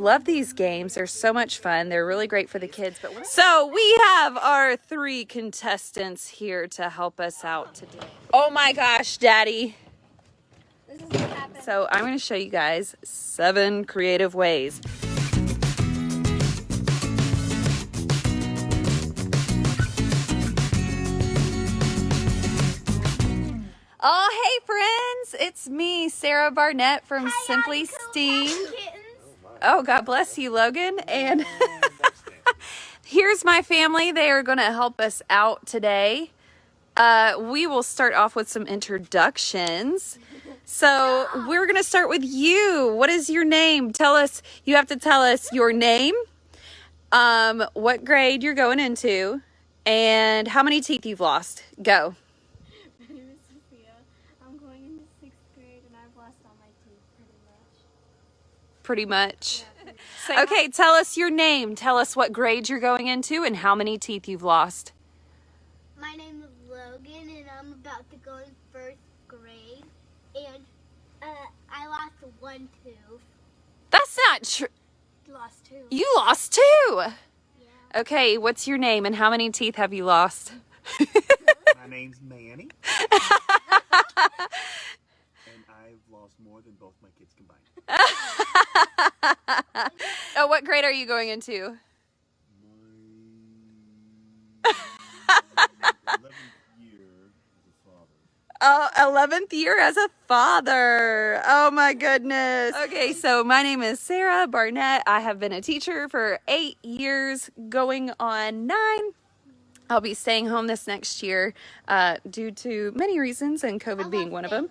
Love these games. They're so much fun. They're really great for the kids. So we have our 3 contestants here to help us out today. Oh my gosh, Daddy. This is what happened. So I'm going to show you guys 7 creative ways. Oh, hey friends. It's me, Sarah Barnett from Simply Steam. Oh, God bless you, Logan. And here's my family. They are going to help us out today. We will start off with some introductions. So we're going to start with you. What is your name? You have to tell us your name, what grade you're going into, and how many teeth you've lost. Go. My name is Sophia. I'm going into 6th grade and I've lost all my teeth pretty much. Yeah. Okay, tell us your name. Tell us what grade you're going into and how many teeth you've lost. My name is Logan and I'm about to go in 1st grade. And I lost 1 tooth. That's not true. Lost 2. You lost 2. Yeah. Okay, what's your name and how many teeth have you lost? My name's Manny. And I've lost more than both my kids combined. Oh, what grade are you going into? My 11th 11th year as a father. year as a father. Oh my goodness. Okay, so my name is Sarah Barnett. I have been a teacher for 8 years, going on 9. I'll be staying home this next year due to many reasons, and COVID being one of them.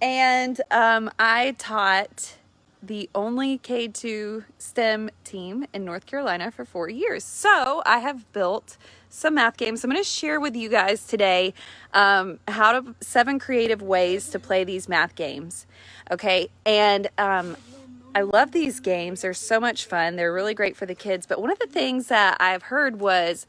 And I taught the only K-2 STEM team in North Carolina for 4 years. So I have built some math games. I'm going to share with you guys today 7 creative ways to play these math games. Okay, and I love these games. They're so much fun. They're really great for the kids. But one of the things that I've heard was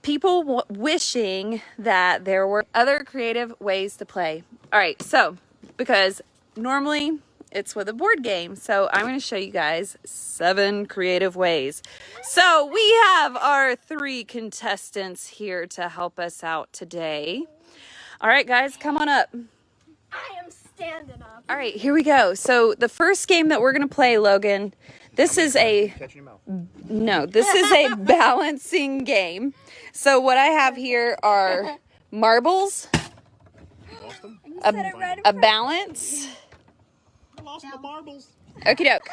people wishing that there were other creative ways to play. All right, so because normally it's with a board game, so I'm going to show you guys 7 creative ways. So we have our 3 contestants here to help us out today. All right, guys, come on up. I am standing up. All right, here we go. So the first game that we're going to play, Logan, this is a balancing game. So what I have here are marbles, a balance. I lost my marbles. Okie doke.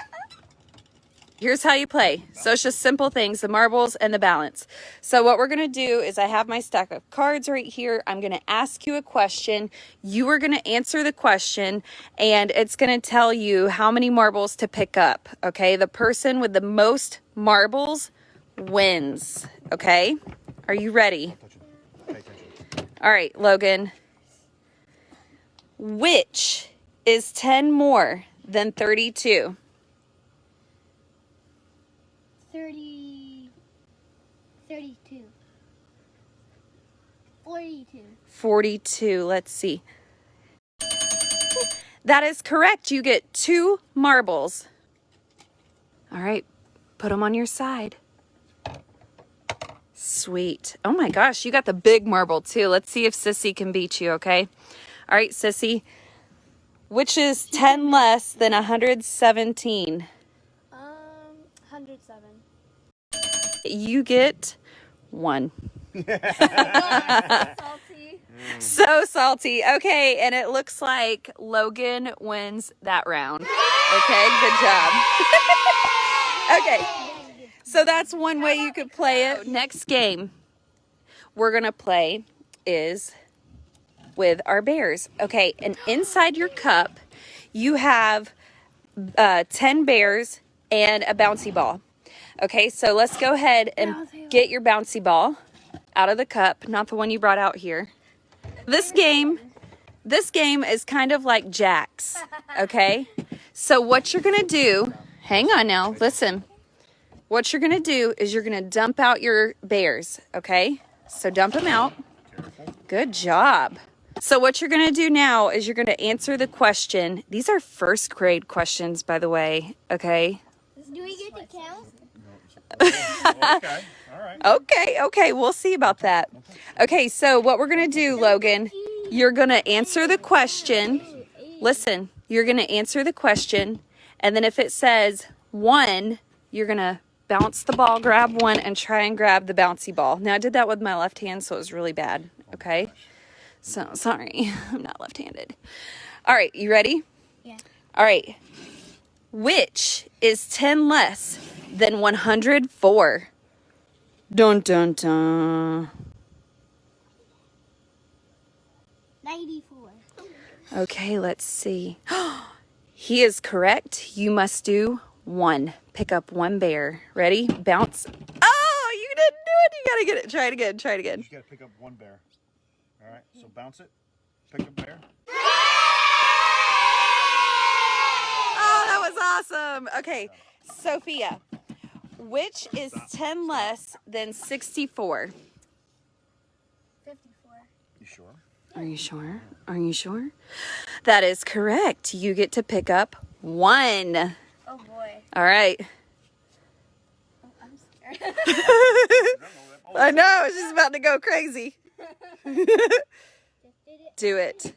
Here's how you play. So it's just simple things, the marbles and the balance. So what we're going to do is I have my stack of cards right here. I'm going to ask you a question. You are going to answer the question, and it's going to tell you how many marbles to pick up. Okay, the person with the most marbles wins. Okay, are you ready? All right, Logan. Which is 10 more than 32? 32. 42. 42. Let's see. That is correct. You get 2 marbles. All right, put them on your side. Sweet. Oh my gosh, you got the big marble too. Let's see if Sissy can beat you, okay? All right, Sissy. Which is 10 less than 117? 107. You get 1. Salty. So salty. Okay, and it looks like Logan wins that round. Okay, good job. Okay, so that's one way you could play it. Next game we're going to play is with our bears. Okay, and inside your cup, you have 10 bears and a bouncy ball. Okay, so let's go ahead and get your bouncy ball out of the cup, not the one you brought out here. This game is kind of like jacks, okay? So what you're gonna do, hang on now, listen. What you're gonna do is you're gonna dump out your bears, okay? So dump them out. Good job. So what you're gonna do now is you're gonna answer the question. These are 1st grade questions, by the way, okay? This Do we get to count? Okay. All right. Okay, we'll see about that. Okay, so what we're going to do, Logan, you're going to answer the question. Listen, you're going to answer the question, and then if it says 1, you're going to bounce the ball, grab 1, and try and grab the bouncy ball. Now, I did that with my left hand, so it was really bad, okay? So, sorry, I'm not left-handed. All right, you ready? Yeah. All right. Which is 10 less than 104? Dun, dun, dun. 94. Okay, let's see. He is correct. You must do 1. Pick up 1 bear. Ready? Bounce. Oh, you didn't do it. You got to get it. Try it again. Try it again. You got to pick up 1 bear. All right. So bounce it. Pick up bear. Oh, that was awesome. Okay, Sophia, which is 10 less than 64? 54. You sure? Are you sure? Are you sure? That is correct. You get to pick up 1. Oh boy. All right. Oh, I'm scared. I know, she's about to go crazy. Do it.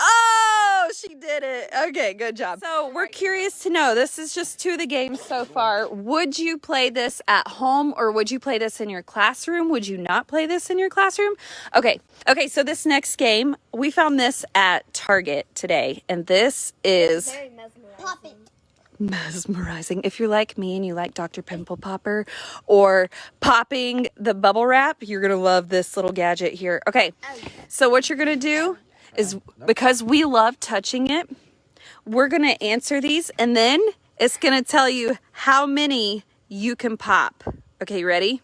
Oh, she did it. Okay, good job. So we're curious to know, this is just 2 of the games so far. Would you play this at home or would you play this in your classroom? Would you not play this in your classroom? Okay, so this next game, we found this at Target today. And this is Very mesmerizing. Pop it. mesmerizing. If you're like me and you like Dr. Pimple Popper or popping the bubble wrap, you're going to love this little gadget here. Okay, so what you're going to do is, because we love touching it, we're going to answer these and then it's going to tell you how many you can pop. Okay, you ready?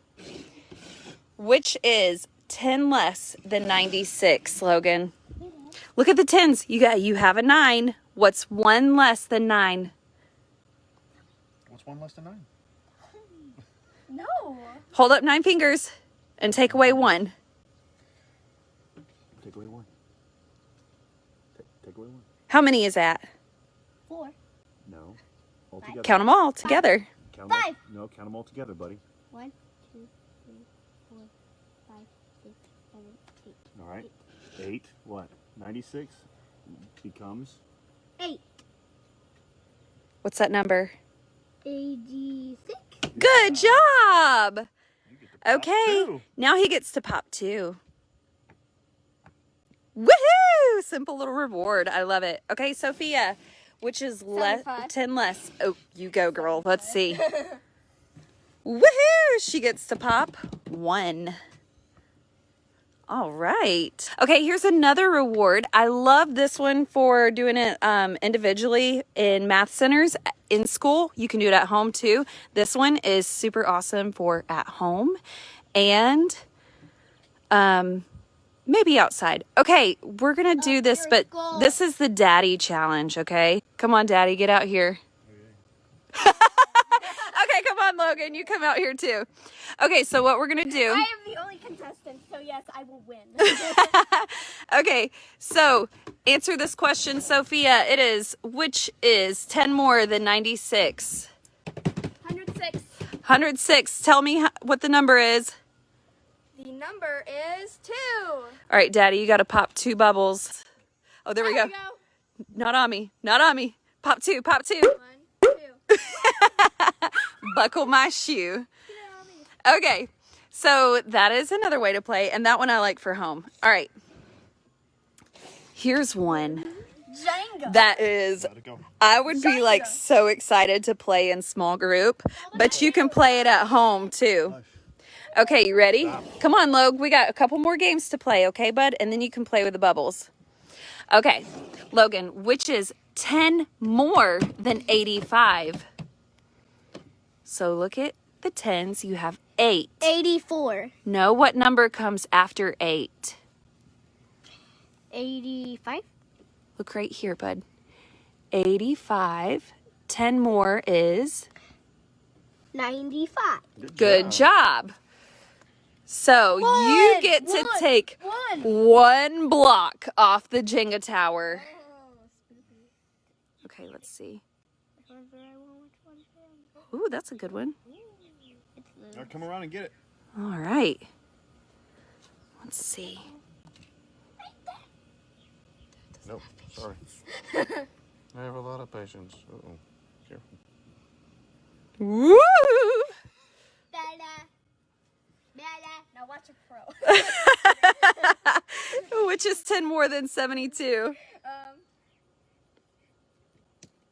Which is 10 less than 96, Logan? Look at the 10s. You have a 9. What's 1 less than 9? What's 1 less than 9? No. Hold up 9 fingers and take away 1. Take away 1. Take away 1. How many is that? 4. No. All together. Count them all together. Count them all. 5. No, count them all together, buddy. 1, 2, 3, 4, 5, 6, 7, 8. All right. 8. What? 96 becomes 8. What's that number? 86. Good job. You get to pop Okay, 2. now he gets to pop 2. Woohoo! Simple little reward. I love it. Okay, Sophia, which is 75. 10 less. Oh, you go, girl. Let's see. Woohoo! She gets to pop 1. All right. Okay, here's another reward. I love this one for doing it individually in math centers in school. You can do it at home too. This one is super awesome for at home and maybe outside. Okay, we're going to do this, but this is the daddy challenge, okay? Come on, daddy, get out here. Okay, come on, Logan. You come out here too. Okay, so what we're going to do. I am the only contestant, so yes, I will win. Okay, so answer this question, Sophia. It is, which is 10 more than 96? 106. 106. Tell me what the number is. The number is 2. All right, Daddy, you got to pop 2 bubbles. Oh, there we go. Not on me. Not on me. Pop 2. Pop 2. 1, 2. Buckle my shoe. Okay, so that is another way to play, and that one I like for home. All right. Here's one. Jenga. That is, Gotta go. I would be like so excited to play in small group, but you can play it at home too. Okay, you ready? Come on, Log. We got a couple more games to play, okay, bud? And then you can play with the bubbles. Okay, Logan, which is 10 more than 85? So look at the 10s. You have 8. 84. No, what number comes after 8? 85. Look right here, bud. 85. 10 more is? 95. Good job. So you get to take 1 block off the Jenga tower. Okay, let's see. Ooh, that's a good one. Now come around and get it. All right. Let's see. Nope, sorry. I have a lot of patience. Uh-oh, careful. Woo! Now watch a pro. Which is 10 more than 72?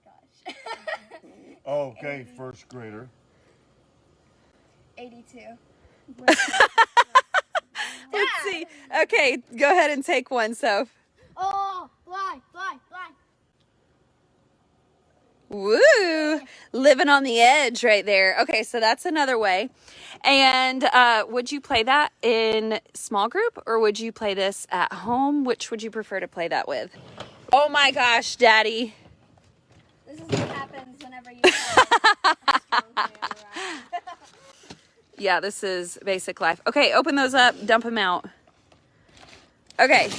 Gosh. Okay, first grader. 82. Let's see. Okay, go ahead and take one, Soph. Oh, fly. Woo! Living on the edge right there. Okay, so that's another way. And would you play that in small group or would you play this at home? Which would you prefer to play that with? Oh my gosh, Daddy. This is what happens whenever you play. Yeah, this is basic life. Okay, open those up, dump them out. Okay,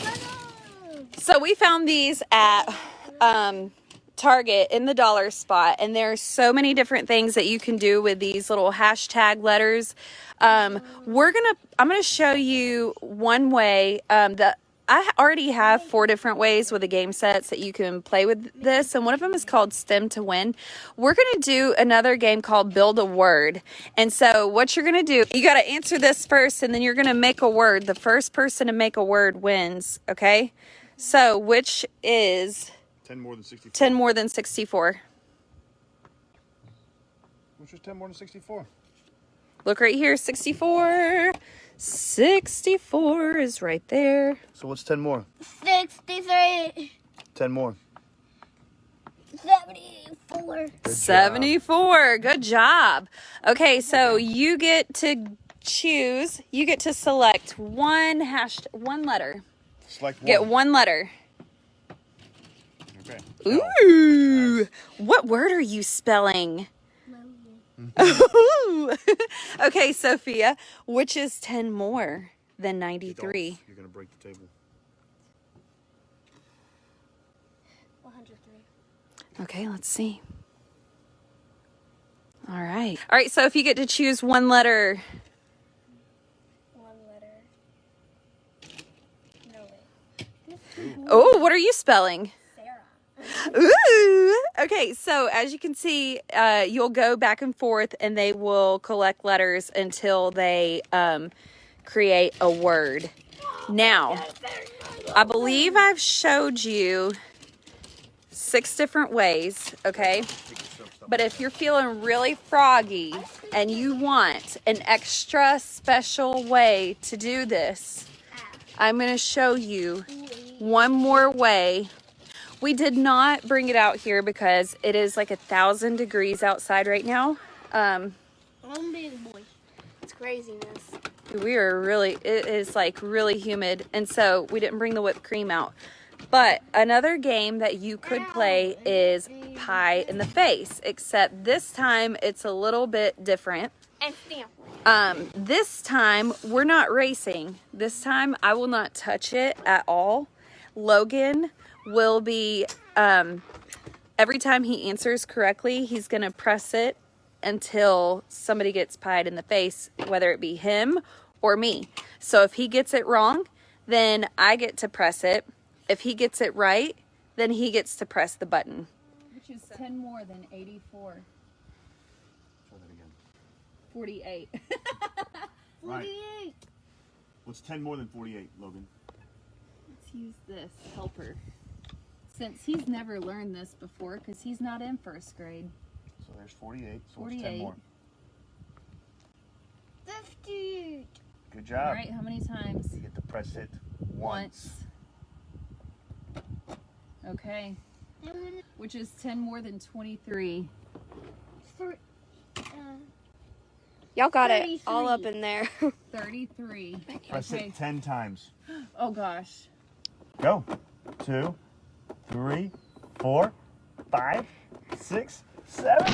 so we found these at Target in the dollar spot, and there are so many different things that you can do with these little hashtag letters. I'm gonna show you one way that I already have 4 different ways with the game sets that you can play with this, and one of them is called Stem to Win. We're going to do another game called Build a Word. And so what you're going to do, you got to answer this first, and then you're going to make a word. The first person to make a word wins, okay? So which is 10 more than 64. 10 more than 64? Which is 10 more than 64? Look right here, 64. 64 is right there. So what's 10 more? 63. 10 more. 74. 74. Good job. Okay, so you get to choose. You get to select one letter. Select one. Get one letter. Okay. Ooh. Nice. What word are you spelling? Ooh. Okay, Sophia, which is 10 more than 93? You're going to break the table. 103. Okay, let's see. All right. All right, so if you get to choose one letter. One letter. No way. Oh, what are you spelling? Sarah. Ooh. Okay, so as you can see, you'll go back and forth and they will collect letters until they create a word. Now, I believe I've showed you 6 different ways, okay? But if you're feeling really froggy and you want an extra special way to do this, I'm going to show you one more way. We did not bring it out here because it is like 1,000 degrees outside right now. I'm big boy. It's craziness. It is like really humid, and so we didn't bring the whipped cream out. But another game that you could play is Pie in the Face, except this time it's a little bit different. And stamp. This time we're not racing. This time I will not touch it at all. Logan will be, every time he answers correctly, he's going to press it until somebody gets pied in the face, whether it be him or me. So if he gets it wrong, then I get to press it. If he gets it right, then he gets to press the button. Which is 10 more than 84. Try that again. 48. 48. What's 10 more than 48, Logan? Let's use this helper. Since he's never learned this before because he's not in first grade. So there's 48. So 48. what's 10 more? 50. Good job. All right, how many times? You get to press it once. Okay. Which is 10 more than 23. Y'all got it 33. all up in there. 33. Press it 10 times. Oh gosh. Go. 2, 3, 4, 5, 6, 7.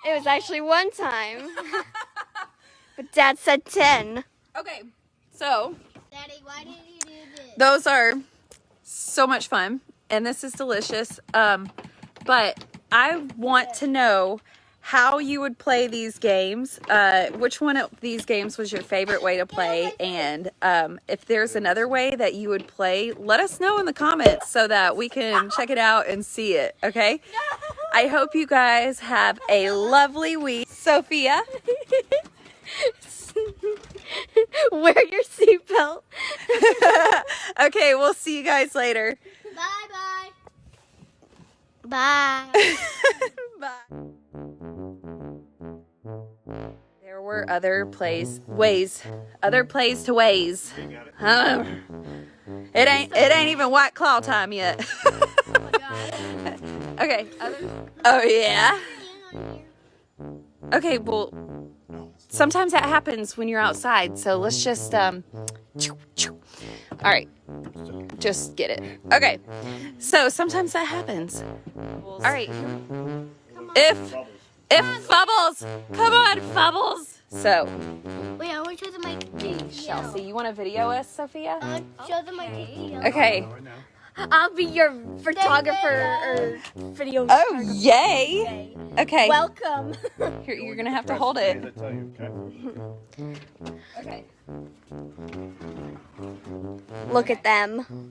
It was actually one time. But Dad said 10. Okay, so Daddy, why did you do this? those are so much fun, and this is delicious. but I want to know how you would play these games. Which one of these games was your favorite way to play? And if there's another way that you would play, let us know in the comments so that we can check it out and see it, okay? I hope you guys have a lovely week. Sophia? Wear your seatbelt. Okay, we'll see you guys later. Bye-bye. Bye. Bye. There were other ways to ways. It ain't even White Claw time yet. Okay. Oh yeah. Okay, well, sometimes that happens when you're outside, so let's just all right, just get it. Okay, so sometimes that happens. All right, if Fubbles, come on, Fubbles. So Wait, I want to show them my video. Chelsea, you want to video us, Sophia? I want to show them my video. Okay. I'll be your photographer or video. Oh, yay. Okay. Welcome. You're gonna have to hold it. Look at them.